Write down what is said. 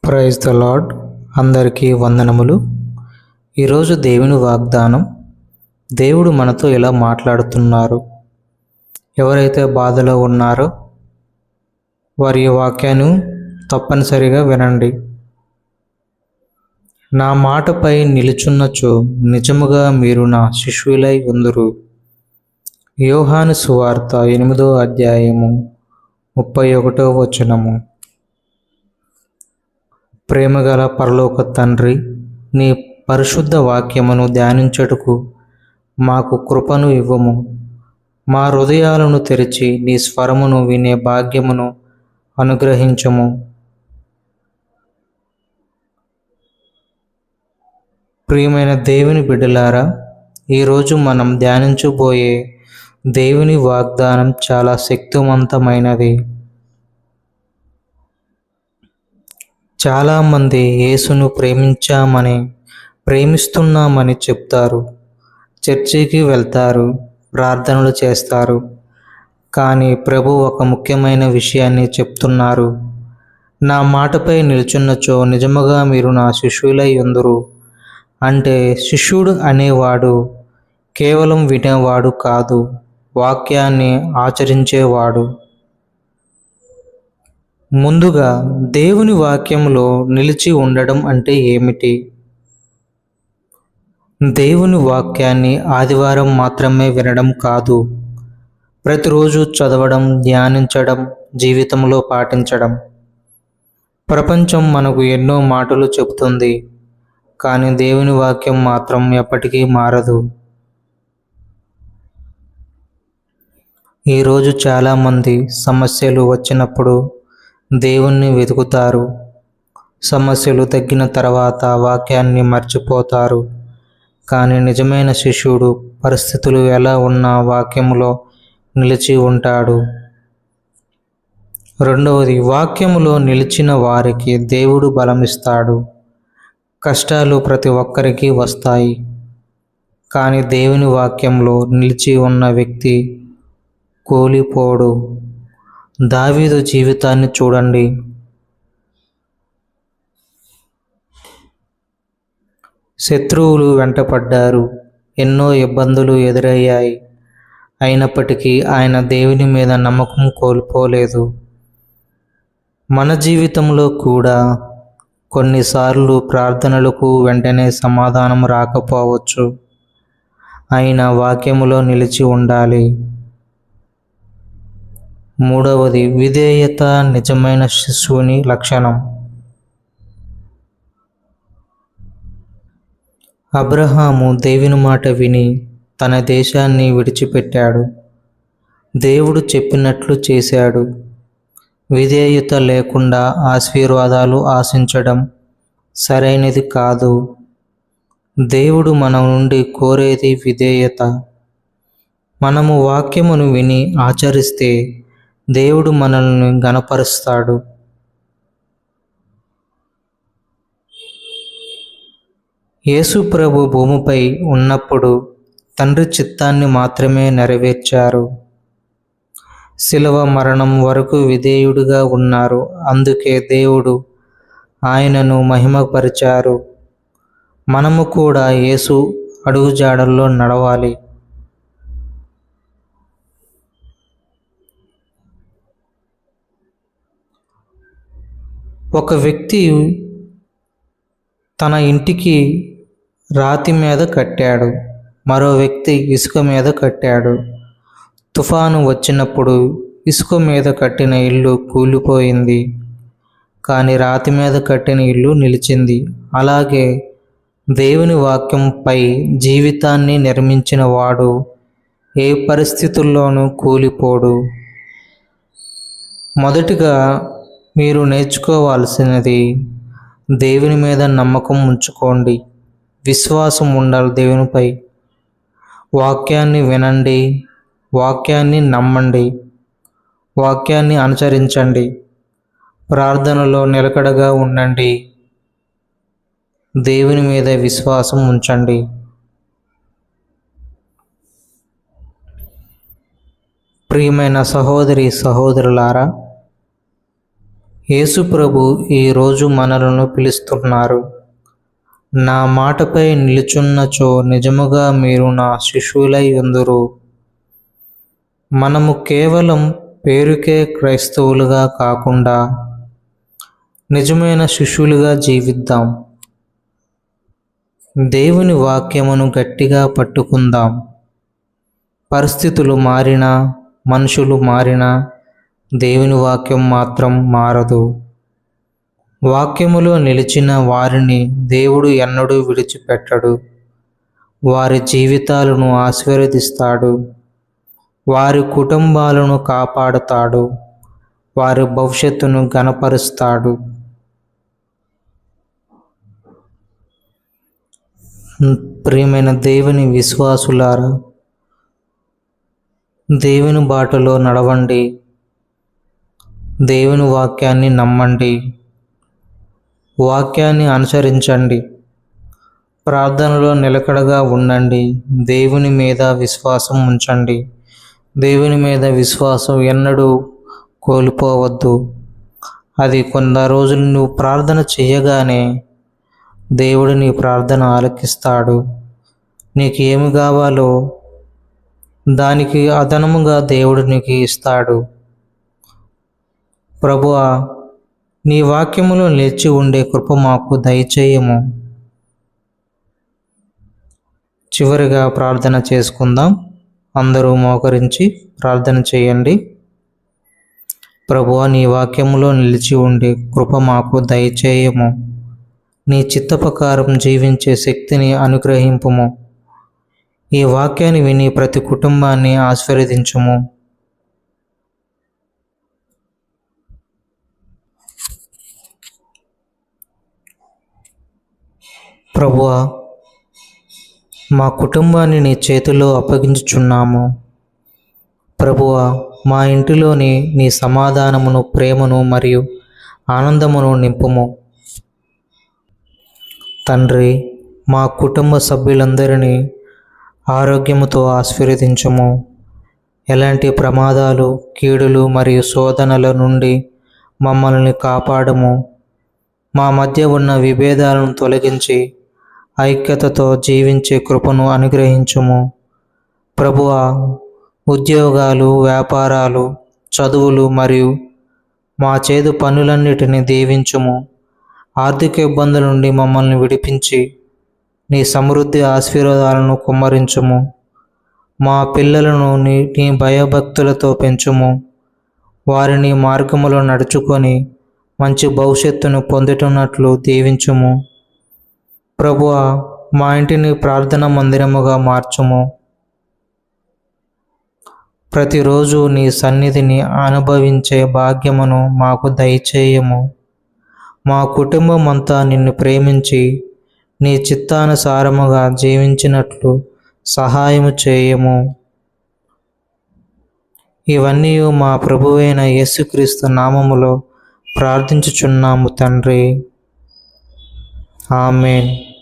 Praise the lord. అందరికీ వందనములు. ఈరోజు దేవుని వాగ్దానం. దేవుడు మనతో ఇలా మాట్లాడుతున్నారు. ఎవరైతే బాధలో ఉన్నారో వారి వాక్యాన్ని తప్పనిసరిగా వినండి. నా మాటపై నిలుచున్నచో నిజముగా మీరు నా శిష్యులై ఉందురు. యోహాను సువార్త 8వ అధ్యాయము 31వ వచనము. ప్రేమగల పరలోక తండ్రి, నీ పరిశుద్ధ వాక్యమును ధ్యానించుటకు మాకు కృపను ఇవ్వము. మా హృదయాలను తెరిచి నీ స్వరమును వినే భాగ్యమును అనుగ్రహించము. ప్రియమైన దేవుని బిడ్డలారా, ఈరోజు మనం ధ్యానించబోయే దేవుని వాగ్దానం చాలా శక్తివంతమైనది. చాలామంది యేసును ప్రేమిస్తున్నామని చెప్తారు, చర్చికి వెళ్తారు, ప్రార్థనలు చేస్తారు. కానీ ప్రభు ఒక ముఖ్యమైన విషయాన్ని చెప్తున్నారు. నా మాటపై నిలుచున్నచో నిజముగా మీరు నా శిష్యులై ఉందురు. అంటే శిష్యుడు అనేవాడు కేవలం వినేవాడు కాదు, వాక్యాన్ని ఆచరించేవాడు. ముందుగా దేవుని వాక్యంలో నిలిచి ఉండడం అంటే ఏమిటి? దేవుని వాక్యాన్ని ఆదివారం మాత్రమే వినడం కాదు, ప్రతిరోజు చదవడం, ధ్యానించడం, జీవితంలో పాటించడం. ప్రపంచం మనకు ఎన్నో మాటలు చెబుతుంది, కానీ దేవుని వాక్యం మాత్రం ఎప్పటికీ మారదు. ఈరోజు చాలామంది సమస్యలు వచ్చినప్పుడు దేవుణ్ణి వెతుకుతారు. సమస్యలు తగ్గిన తర్వాత వాక్యాన్ని మర్చిపోతారు. కానీ నిజమైన శిష్యుడు పరిస్థితులు ఎలా ఉన్నా వాక్యములో నిలిచి ఉంటాడు. రెండవది, వాక్యములో నిలిచిన వారికి దేవుడు బలమిస్తాడు. కష్టాలు ప్రతి ఒక్కరికి వస్తాయి, కానీ దేవుని వాక్యంలో నిలిచి ఉన్న వ్యక్తి కూలిపోడు. దావీదు జీవితాన్ని చూడండి. శత్రువులు వెంటపడ్డారు, ఎన్నో ఇబ్బందులు ఎదురయ్యాయి. అయినప్పటికీ ఆయన దేవుని మీద నమ్మకం కోల్పోలేదు. మన జీవితంలో కూడా కొన్నిసార్లు ప్రార్థనలకు వెంటనే సమాధానం రాకపోవచ్చు. అయినా వాక్యములో నిలిచి ఉండాలి. మూడవది, విధేయత నిజమైన శిశువుని లక్షణం. అబ్రహాము దేవుని మాట విని తన దేశాన్ని విడిచిపెట్టాడు. దేవుడు చెప్పినట్లు చేశాడు. విధేయత లేకుండా ఆశీర్వాదాలు ఆశించడం సరైనది కాదు. దేవుడు మన నుండి కోరేది విధేయత. మనము వాక్యమును విని ఆచరిస్తే దేవుడు మనల్ని ఘనపరుస్తాడు. యేసు ప్రభు భూమిపై ఉన్నప్పుడు తండ్రి చిత్తాన్ని మాత్రమే నెరవేర్చారు. శిలువ మరణం వరకు విధేయుడిగా ఉన్నారు. అందుకే దేవుడు ఆయనను మహిమపరిచారు. మనము కూడా యేసు అడుగుజాడల్లో నడవాలి. ఒక వ్యక్తి తన ఇంటికి రాతి మీద కట్టాడు, మరో వ్యక్తి ఇసుక మీద కట్టాడు. తుఫాను వచ్చినప్పుడు ఇసుక మీద కట్టిన ఇల్లు కూలిపోయింది, కానీ రాతి మీద కట్టిన ఇల్లు నిలిచింది. అలాగే దేవుని వాక్యంపై జీవితాన్ని నిర్మించిన వాడు ఏ పరిస్థితుల్లోనూ కూలిపోడు. మొదటిగా మీరు నేర్చుకోవాల్సినది దేవుని మీద నమ్మకం ఉంచుకోండి. విశ్వాసం ఉండాలి దేవునిపై. వాక్యాన్ని వినండి, వాక్యాన్ని నమ్మండి, వాక్యాన్ని అనుసరించండి. ప్రార్థనలో నిలకడగా ఉండండి. దేవుని మీద విశ్వాసం ఉంచండి. ప్రియమైన సహోదరి సహోదరులారా, యేసు ప్రభు ఈరోజు మనలను పిలుస్తున్నారు. నా మాటపై నిలుచున్నచో నిజముగా మీరు నా శిష్యులై ఉందురు. మనము కేవలం పేరుకే క్రైస్తవులుగా కాకుండా నిజమైన శిష్యులుగా జీవిద్దాం. దేవుని వాక్యమును గట్టిగా పట్టుకుందాం. పరిస్థితులు మారినా, మనుషులు మారినా దేవుని వాక్యం మాత్రం మారదు. వాక్యములో నిలిచిన వారిని దేవుడు ఎన్నడూ విడిచిపెట్టడు. వారి జీవితాలను ఆశీర్వదిస్తాడు. వారి కుటుంబాలను కాపాడుతాడు. వారి భవిష్యత్తును ఘనపరుస్తాడు. ప్రియమైన దేవుని విశ్వాసులారా, దేవుని బాటలో నడవండి. దేవుని వాక్యాన్ని నమ్మండి. వాక్యాన్ని అనుసరించండి. ప్రార్థనలో నిలకడగా ఉండండి. దేవుని మీద విశ్వాసం ఉంచండి. దేవుని మీద విశ్వాసం ఎన్నడూ కోల్పోవద్దు. అది కొంత రోజులు నువ్వు ప్రార్థన చేయగానే దేవుడు నీ ప్రార్థన ఆలకిస్తాడు. నీకు ఏమి కావాలో దానికి అదనముగా దేవుడు నీకు ఇస్తాడు. ప్రభువా, నీ వాక్యములో నిలిచి ఉండే కృప మాకు దయచేయము. చివరిగా ప్రార్థన చేసుకుందాం. అందరూ మోకరించి ప్రార్థన చేయండి. ప్రభువా, నీ వాక్యములో నిలిచి ఉండే కృప మాకు దయచేయము. నీ చిత్త ప్రకారం జీవించే శక్తిని అనుగ్రహింపుము. ఈ వాక్యాన్ని విని ప్రతి కుటుంబాన్ని ఆశీర్వదించుము. ప్రభువా, మా కుటుంబాన్ని నీ చేతిలో అప్పగించుచున్నాము. ప్రభువా, మా ఇంటిలోని నీ సమాధానమును, ప్రేమను మరియు ఆనందమును నింపుము. తండ్రి, మా కుటుంబ సభ్యులందరినీ ఆరోగ్యముతో ఆశీర్వదించుము. ఎలాంటి ప్రమాదాలు, కీడులు మరియు శోధనల నుండి మమ్మల్ని కాపాడము. మా మధ్య ఉన్న విభేదాలను తొలగించి ఐక్యతతో జీవించే కృపను అనుగ్రహించుము. ప్రభువా, ఉద్యోగాలు, వ్యాపారాలు, చదువులు మరియు మా చేదు పనులన్నిటినీ దీవించుము. ఆర్థిక ఇబ్బందుల నుండి మమ్మల్ని విడిపించి నీ సమృద్ధి ఆశీర్వాదాలను కుమ్మరించుము. మా పిల్లలను నీ భయభక్తులతో పెంచుము. వారిని మార్గములో నడుచుకొని మంచి భవిష్యత్తును పొందుతున్నట్లు దీవించుము. ప్రభువా, మా ఇంటిని ప్రార్థనా మందిరముగా మార్చుము. ప్రతిరోజు నీ సన్నిధిని అనుభవించే భాగ్యమును మాకు దయచేయము. మా కుటుంబం అంతా నిన్ను ప్రేమించి నీ చిత్తానుసారముగా జీవించినట్లు సహాయము చేయము. ఇవన్నీ మా ప్రభువైన యేసుక్రీస్తు నామములో ప్రార్థించుచున్నాము తండ్రి. ఆమేన్.